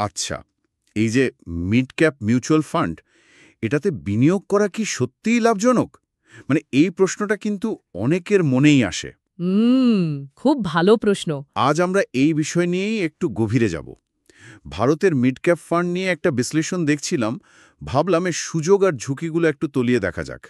আচ্ছা, এই যে মিড ক্যাপ মিউচুয়াল ফান্ড, এটাতে বিনিয়োগ করা কি সত্যিই লাভজনক? মানে এই প্রশ্নটা কিন্তু অনেকের মনেই আসে। খুব ভালো প্রশ্ন। আজ আমরা এই বিষয় নিয়েই একটু গভীরে যাব। ভারতের মিড ক্যাপ ফান্ড নিয়ে একটা বিশ্লেষণ দেখছিলাম, ভাবলাম এর সুযোগ আর ঝুঁকিগুলো একটু তলিয়ে দেখা যাক।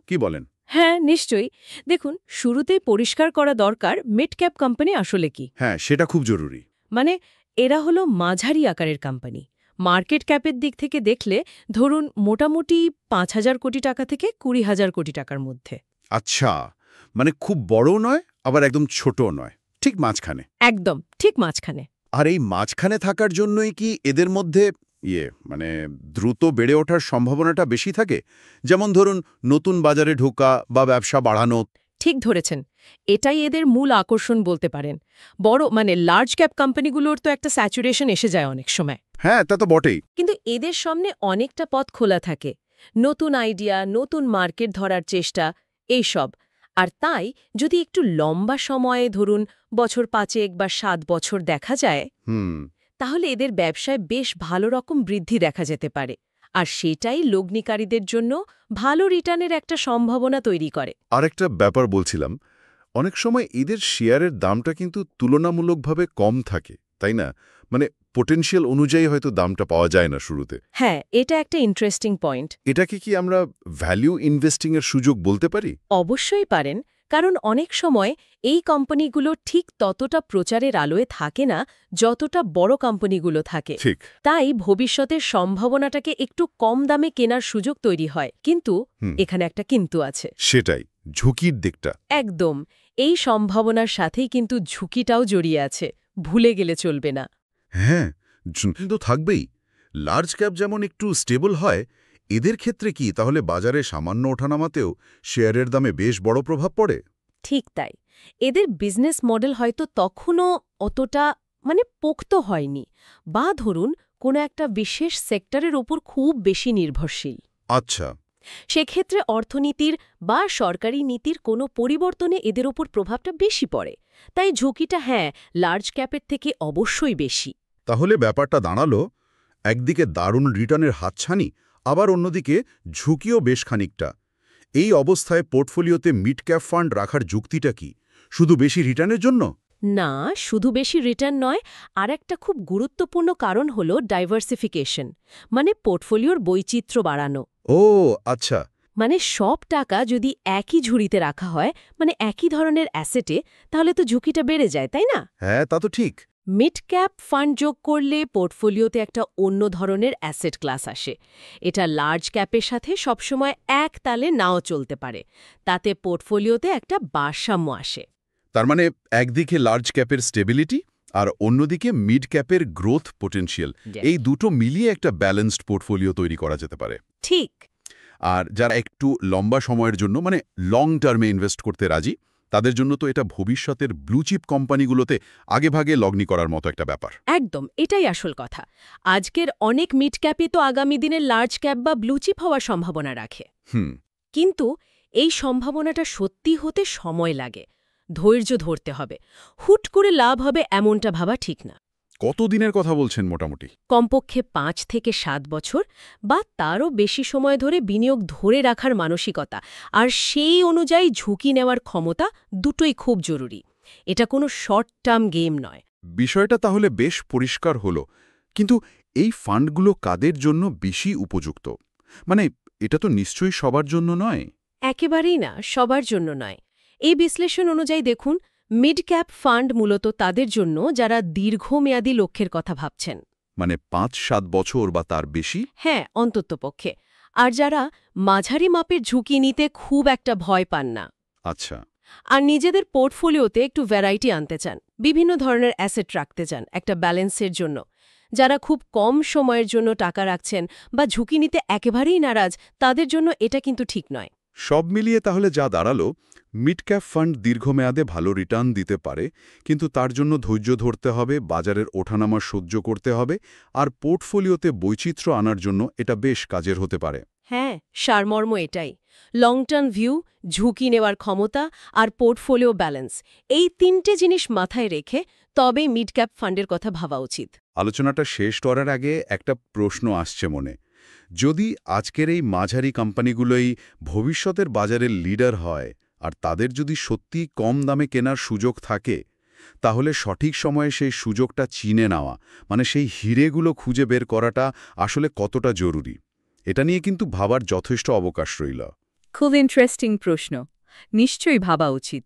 কি বলেন? হ্যাঁ, নিশ্চয়ই। দেখুন, শুরুতেই পরিষ্কার করা দরকার মিড ক্যাপ কোম্পানি আসলে কি। হ্যাঁ, সেটা খুব জরুরি। মানে এরা হলো মাঝারি আকারের কোম্পানি। মার্কেট ক্যাপের দিক থেকে দেখলে ধরুন মোটামুটি ৫,০০০ কোটি টাকা থেকে ২০,০০০ কোটি টাকার মধ্যে। আচ্ছা, মানে খুব বড়ও নয়, আবার একদম ছোটও নয়, ঠিক মাঝখানে। একদম ঠিক মাঝখানে। আর এই মাঝখানে থাকার জন্যই কি এদের মধ্যে মানে দ্রুত বেড়ে ওঠার সম্ভাবনাটা বেশি থাকে? যেমন ধরুন নতুন বাজারে ঢোকা বা ব্যবসা বাড়ানো। ঠিক ধরেছেন। এটাই এদের মূল আকর্ষণ বলতে পারেন। বড় লার্জ ক্যাপ কোম্পানিগুলোর তো একটা স্যাচুরেশন এসে যায় অনেক সময়। হ্যাঁ, তা তো বটেই। কিন্তু এদের সামনে অনেকটা পথ খোলা থাকে। নতুন আইডিয়া, নতুন মার্কেট ধরার চেষ্টা, এইসব। আর তাই যদি একটু লম্বা সময়ে ধরুন বছর ৫ বা ৭ বছর দেখা যায়, তাহলে এদের ব্যবসায় বেশ ভালো রকম বৃদ্ধি দেখা যেতে পারে। আর সেটাই লগ্নিকারীদের জন্য ভালো রিটার্নের একটা সম্ভাবনা তৈরি করে। আরেকটা ব্যাপার বলছিলাম, অনেক সময় এদের শেয়ারের দামটা কিন্তু তুলনামূলকভাবে কম থাকে, তাই না? মানে পোটেনশিয়াল অনুযায়ী হয়তো দামটা পাওয়া যায় না শুরুতে। হ্যাঁ, এটা একটা ইন্টারেস্টিং পয়েন্ট। এটাকে কি আমরা ভ্যালু ইনভেস্টিংয়ের সুযোগ বলতে পারি? অবশ্যই পারেন, কারণ অনেক সময় এই কোম্পানিগুলো ঠিক ততটা প্রচারের আলোয় থাকে না যতটা বড় কোম্পানিগুলো থাকে। ঠিক। তাই ভবিষ্যতের সম্ভাবনাটাকে একটু কম দামে কেনার সুযোগ তৈরি হয়। কিন্তু এখানে একটা কিন্তু আছে। সেটাই, ঝুঁকির দিকটা। একদম। এই সম্ভাবনার সাথেই কিন্তু ঝুঁকিটাও জড়িয়ে আছে, ভুলে গেলে চলবে না। হ্যাঁ, ঝুঁকি তো থাকবেই। লার্জ ক্যাপ যেমন একটু স্টেবল হয়, এদের ক্ষেত্রে কি তাহলে বাজারে সামান্য ওঠানামাতেও শেয়ারের দামে বেশ বড় প্রভাব পড়ে? ঠিক তাই। এদের বিজনেস মডেল হয়তো তখনও অতটা পোক্ত হয়নি, বা ধরুন কোনো একটা বিশেষ সেক্টরের ওপর খুব বেশি নির্ভরশীল। আচ্ছা। সেক্ষেত্রে অর্থনীতির বা সরকারি নীতির কোনো পরিবর্তনে এদের ওপর প্রভাবটা বেশি পড়ে। তাই ঝুঁকিটা লার্জ ক্যাপের থেকে অবশ্যই বেশি। তাহলে ব্যাপারটা দাঁড়ালো, একদিকে দারুণ রিটার্নের হাতছানি, আবার অন্যদিকে ঝুঁকিও বেশ খানিকটা। এই অবস্থায় পোর্টফোলিওতে মিড ক্যাপ ফান্ড রাখার যুক্তিটা কি? শুধু বেশি রিটার্নের জন্য? না, শুধু বেশি রিটার্ন নয়, আর একটা খুব গুরুত্বপূর্ণ কারণ হল ডাইভার্সিফিকেশন, পোর্টফোলিওর বৈচিত্র্য বাড়ানো। ও আচ্ছা। সব টাকা যদি একই ঝুড়িতে রাখা হয়, একই ধরনের অ্যাসেটে, তাহলে তো ঝুঁকিটা বেড়ে যায়, তাই না? হ্যাঁ, তা তো ঠিক। মিড ক্যাপ ফান্ড যোগ করলে পোর্টফোলিওতে একটা অন্য ধরনের অ্যাসেট ক্লাস আসে। এটা লার্জ ক্যাপের সাথে সবসময় এক তালে নাও চলতে পারে। তাতে পোর্টফোলিওতে একটা ভারসাম্য আসে। তার মানে একদিকে লার্জ ক্যাপের স্টেবিলিটি আর অন্যদিকে মিড ক্যাপের গ্রোথ পোটেনশিয়াল, এই দুটো মিলিয়ে একটা ব্যালেন্সড পোর্টফোলিও তৈরি করা যেতে পারে। ঠিক। আর যারা একটু লম্বা সময়ের জন্য লং টার্মে ইনভেস্ট করতে রাজি, তাদের জন্য তো এটা ভবিষ্যতের ব্লুচিপ কোম্পানিগুলোতে আগেভাগে লগ্নি করার মতো একটা ব্যাপার। একদম, এটাই আসল কথা। আজকের অনেক মিড ক্যাপই তো আগামী দিনে লার্জ ক্যাপ বা ব্লুচিপ হওয়ার সম্ভাবনা রাখে। কিন্তু এই সম্ভাবনাটা সত্যি হতে সময় লাগে, ধৈর্য ধরতে হবে। হুট করে লাভ হবে এমনটা ভাবা ঠিক না। কতদিনের কথা বলছেন মোটামুটি? কমপক্ষে ৫ থেকে ৭ বছর বা তারও বেশি সময় ধরে বিনিয়োগ ধরে রাখার মানসিকতা আর সেই অনুযায়ী ঝুঁকি নেওয়ার ক্ষমতা দুটোই খুব জরুরি। এটা কোনো শর্ট টার্ম গেম নয়। বিষয়টা তাহলে বেশ পরিষ্কার হলো। কিন্তু এই ফান্ডগুলো কাদের জন্য বেশি উপযুক্ত? এটা তো নিশ্চয়ই সবার জন্য নয়। একেবারেই না, সবার জন্য নয়। এই বিশ্লেষণ অনুযায়ী দেখুন, মিড ক্যাপ ফান্ড মূলত তাদের জন্য যারা দীর্ঘমেয়াদী লক্ষ্যের কথা ভাবছেন। ৫-৭ বছর বা তার বেশি? হ্যাঁ, অন্ততপক্ষে। আর যারা মাঝারি মাপের ঝুঁকি নিতে খুব একটা ভয় পান না। আচ্ছা। আর নিজেদের পোর্টফোলিওতে একটু ভ্যারাইটি আনতে চান, বিভিন্ন ধরনের অ্যাসেট রাখতে চান একটা ব্যালেন্সের জন্য। যারা খুব কম সময়ের জন্য টাকা রাখছেন বা ঝুঁকি নিতে একেবারেই নারাজ, তাদের জন্য এটা কিন্তু ঠিক নয়। সব মিলিয়ে তাহলে যা দাঁড়ালো, মিড ক্যাপ ফান্ড দীর্ঘমেয়াদে ভালো রিটার্ন দিতে পারে, কিন্তু তার জন্য ধৈর্য ধরতে হবে, বাজারের ওঠানামা সহ্য করতে হবে, আর পোর্টফোলিওতে বৈচিত্র্য আনার জন্য এটা বেশ কাজের হতে পারে। হ্যাঁ, সারমর্ম এটাই। লং টার্ম ভিউ, ঝুঁকি নেওয়ার ক্ষমতা আর পোর্টফোলিও ব্যালেন্স, এই ৩টে জিনিস মাথায় রেখে তবে মিড ক্যাপ ফান্ডের কথা ভাবা উচিত। আলোচনাটা শেষ করার আগে একটা প্রশ্ন আসছে মনে। যদি আজকের এই মাঝারি কোম্পানিগুলোই ভবিষ্যতের বাজারের লিডার হয় আর তাদের যদি সত্যি কম দামে কেনার সুযোগ থাকে, তাহলে সঠিক সময়ে সেই সুযোগটা চিনে নেওয়া, মানে সেই হিরেগুলো খুঁজে বের করাটা আসলে কতটা জরুরি, এটা নিয়ে কিন্তু ভাবার যথেষ্ট অবকাশ রইল। খুব ইন্টারেস্টিং প্রশ্ন, নিশ্চয়ই ভাবা উচিত।